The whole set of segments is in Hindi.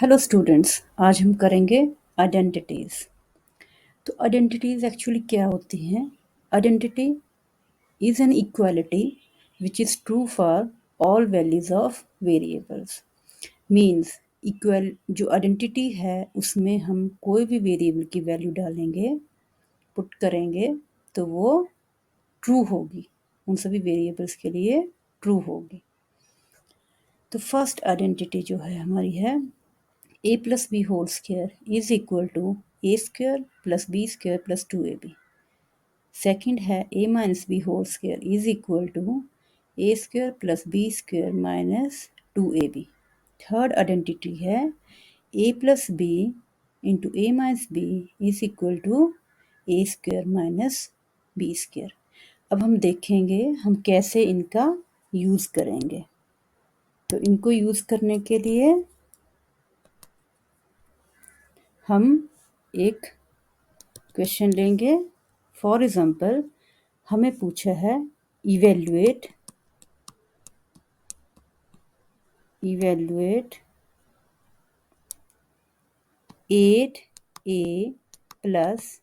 हेलो स्टूडेंट्स, आज हम करेंगे आइडेंटिटीज़। तो आइडेंटिटीज़ एक्चुअली क्या होती हैं? Identity is an equality which is true for all values of variables. Means equal जो आइडेंटिटी है उसमें हम कोई भी वेरिएबल की वैल्यू डालेंगे, पुट करेंगे तो वो ट्रू होगी, उन सभी वेरिएबल्स के लिए ट्रू होगी। तो फर्स्ट आइडेंटिटी जो है हमारी है a plus b whole square is equal to a square plus b square plus 2ab. Second है a minus b whole square is equal to a square plus b square minus 2ab. Third identity है a plus b into a minus b is equal to a square minus b square. अब हम देखेंगे हम कैसे इनका यूज़ करेंगे। तो इनको यूज़ करने के लिए हम एक क्वेश्चन लेंगे। फॉर एग्जाम्पल हमें पूछा है evaluate 8a plus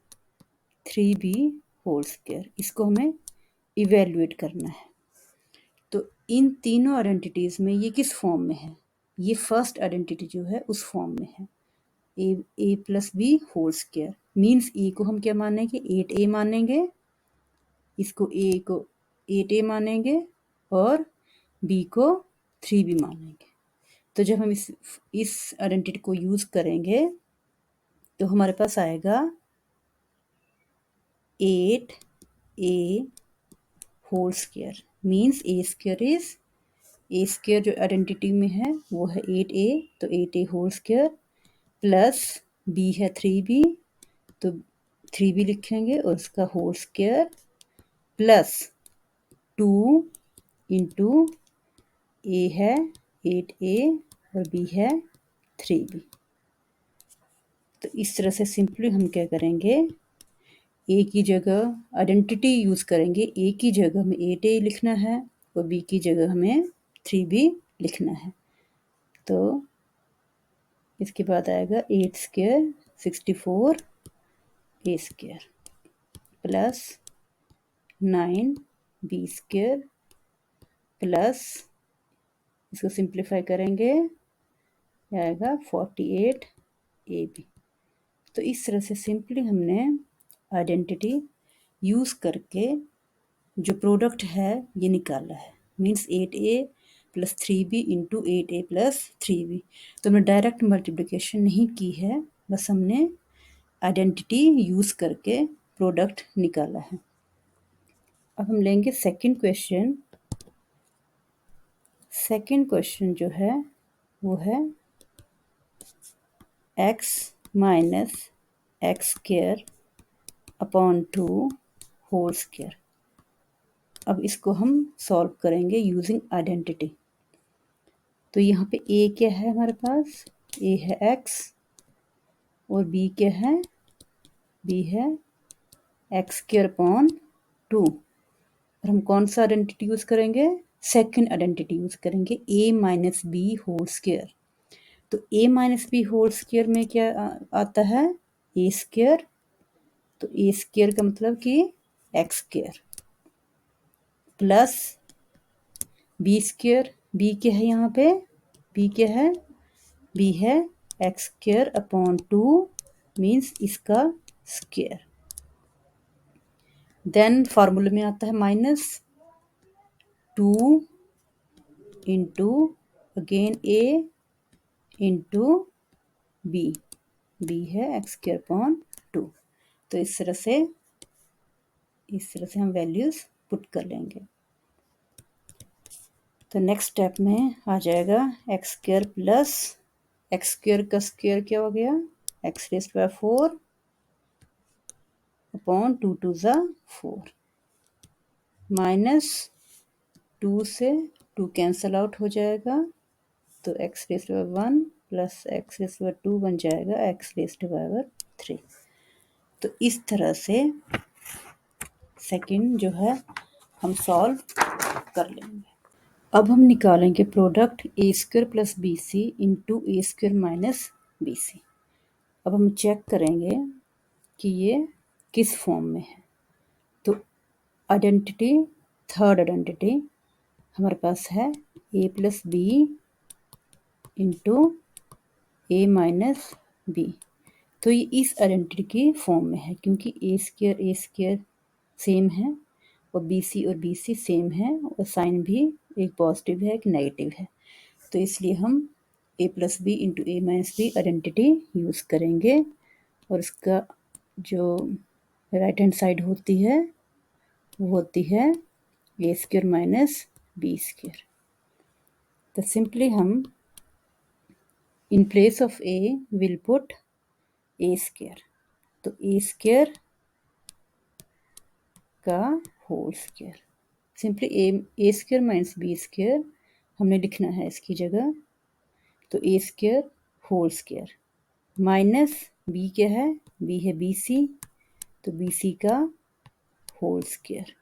3b whole square. इसको हमें इवेल्युएट करना है। तो इन तीनों आइडेंटिटीज़ में ये किस फॉर्म में है? ये फर्स्ट आइडेंटिटी जो है उस फॉर्म में है, A plus B whole square. Means A को हम क्या मानेंगे? 8a मानेंगे, इसको ए को 8a मानेंगे और बी को 3b मानेंगे। तो जब हम इस आइडेंटिटी को यूज़ करेंगे तो हमारे पास आएगा 8a whole square. Means a square is a square जो आइडेंटिटी में है वो है 8a, तो 8a whole square plus b है 3b, तो 3b लिखेंगे और उसका होल स्क्वायर प्लस 2 इंटू ए है 8a और b है 3b। तो इस तरह से सिंपली हम क्या करेंगे, ए की जगह आइडेंटिटी यूज़ करेंगे, ए की जगह हमें 8a लिखना है और बी की जगह हमें 3b लिखना है। तो इसके बाद आएगा 8 square 64 A square plus 9 B square plus इसको सिंप्लीफाई करेंगे आएगा 48 ए बी। तो इस तरह से सिंपली हमने आइडेंटिटी यूज़ करके जो प्रोडक्ट है ये निकाला है। Means 8a plus 3b into 8a plus 3b। तो हमने डायरेक्ट मल्टीप्लिकेशन नहीं की है, बस हमने आइडेंटिटी यूज़ करके प्रोडक्ट निकाला है। अब हम लेंगे सेकंड क्वेश्चन। सेकंड क्वेश्चन जो है वो है x minus x square upon 2 whole square. अब इसको हम सॉल्व करेंगे यूजिंग आइडेंटिटी। तो यहाँ पे a क्या है हमारे पास? a है x और b क्या है? b है एक्स स्क्वायर अपॉन 2। और हम कौन सा आइडेंटिटी यूज़ करेंगे? सेकंड आइडेंटिटी यूज़ करेंगे, a minus b whole square. तो a minus b whole square में क्या आता है? a square. तो a स्क्वायर का मतलब कि x square plus b square. B क्या है यहाँ पे? बी क्या है? बी है एक्स स्क्वायर अपॉन 2 मीन्स इसका स्क्वायर। देन फार्मूले में आता है minus 2 into again a into b. B है एक्स स्क्वायर अपॉन 2। तो इस तरह से हम वैल्यूज़ पुट कर लेंगे। तो नेक्स्ट स्टेप में आ जाएगा x square plus x square का स्क्वायर क्या हो गया? X raised by 4 upon 2 to ज़ा 4 माइनस 2 से 2 कैंसल आउट हो जाएगा, तो x raised by 1 plus x raised by 2 बन जाएगा एक्स रेज़्ड बाय 3। तो इस तरह से सेकंड जो है हम सॉल्व कर लेंगे। अब हम निकालेंगे product a square plus b c into a square minus b c. अब हम चेक करेंगे कि ये किस फॉर्म में है। तो आइडेंटिटी, थर्ड आइडेंटिटी हमारे पास है A plus B into A minus B. तो ये इस आइडेंटिटी की फॉर्म में है क्योंकि ए स्क्वायर सेम है और बी सी और बी सी सेम है और साइन भी एक पॉजिटिव है एक नेगेटिव है। तो इसलिए हम ए plus B into A minus B identity use करेंगे और इसका जो राइट हैंड साइड होती है वो होती है A square minus B square. तो सिंपली हम in place of A will put A square. तो ए स्क्वायर का whole square, simply A square minus B square हमने लिखना है इसकी जगह। तो A square whole square minus B क्या है, बी है बी सी, तो बी सी का होल स्क्वायर।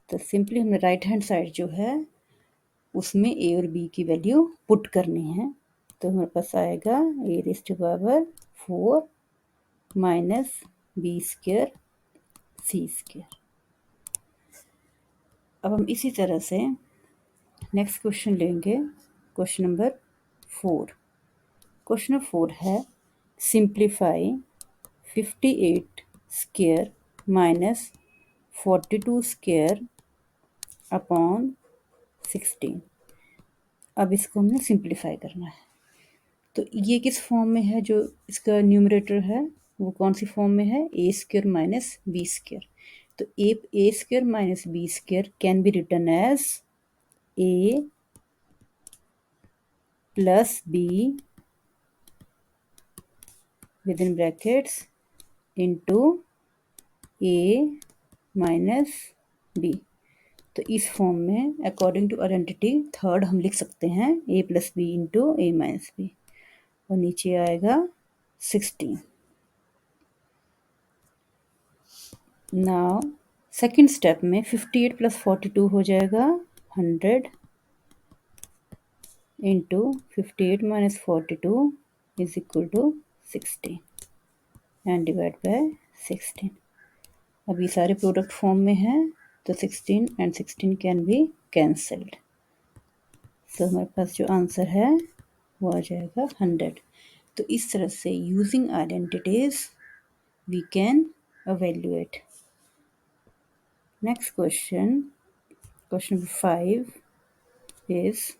तो सिंपली हमने राइट हैंड साइड जो है उसमें ए और बी की वैल्यू पुट करनी है। तो हमारे पास आएगा A raise to power 4 minus B square C square. अब हम इसी तरह से नेक्स्ट क्वेश्चन लेंगे, क्वेश्चन नंबर 4। क्वेश्चन नंबर 4 है simplify 58 square minus 42 square upon 16। अब इसको हमने सिंप्लीफाई करना है। तो ये किस फॉर्म में है, जो इसका न्यूमरेटर है वो कौन सी फॉर्म में है, A square minus B square. तो A square minus B square can be written as A plus B within brackets into A minus B. तो इस फॉर्म में अकॉर्डिंग टू आइडेंटिटी थर्ड हम लिख सकते हैं ए plus B into A minus B और नीचे आएगा 16। नाउ सेकेंड स्टेप में 58 प्लस 42 हो जाएगा 100 into 58 minus 42 is equal to 16 and divide by 16। अब ये सारे प्रोडक्ट फॉर्म में हैं तो 16 एंड 16 कैन बी कैंसल्ड। तो हमारे पास जो आंसर है वो आ जाएगा 100। तो इस तरह से using identities we can evaluate. Next question, question number 5 is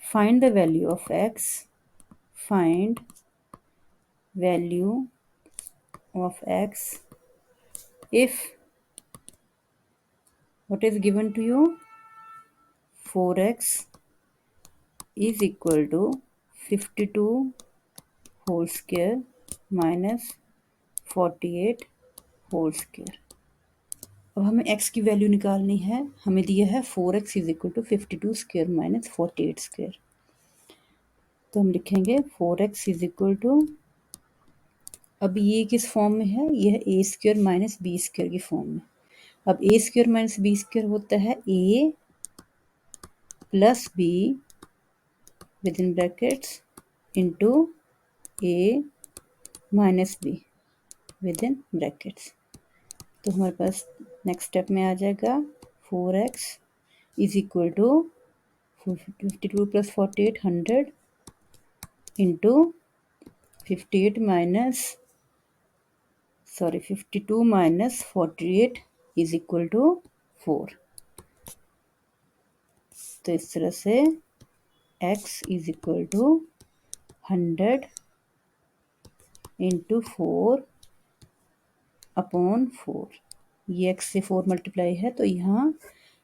find the value of x. Find value of x if what is given to you, 4x is equal to 52 whole square minus 48 whole square। अब हमें x की वैल्यू निकालनी है। हमें दिया है 4x is equal to 52 square minus 48 square. तो हम लिखेंगे 4x इज इक्वल टू, अब ये किस फॉर्म में है, यह A square minus B square की फॉर्म में। अब A square minus B square होता है A plus B within brackets into A minus B within brackets. तो हमारे पास नेक्स्ट स्टेप में आ जाएगा 4x इज इक्वल टू 52 प्लस 48 100 into 52 minus 48 is equal to 4। तो इस तरह से x is equal to 100 into 4 upon 4। ये x से 4 मल्टीप्लाई है तो यहाँ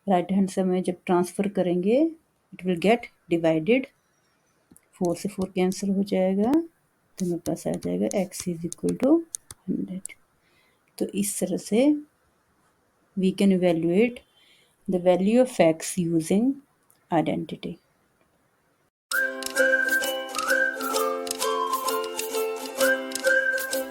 राइट हैंड से में जब ट्रांसफ़र करेंगे इट विल गेट डिवाइडेड, 4 से 4 कैंसिल हो जाएगा तो मेरे पास आ जाएगा x इज इक्वल टू 100। तो इस तरह से we can evaluate the value of x using identity.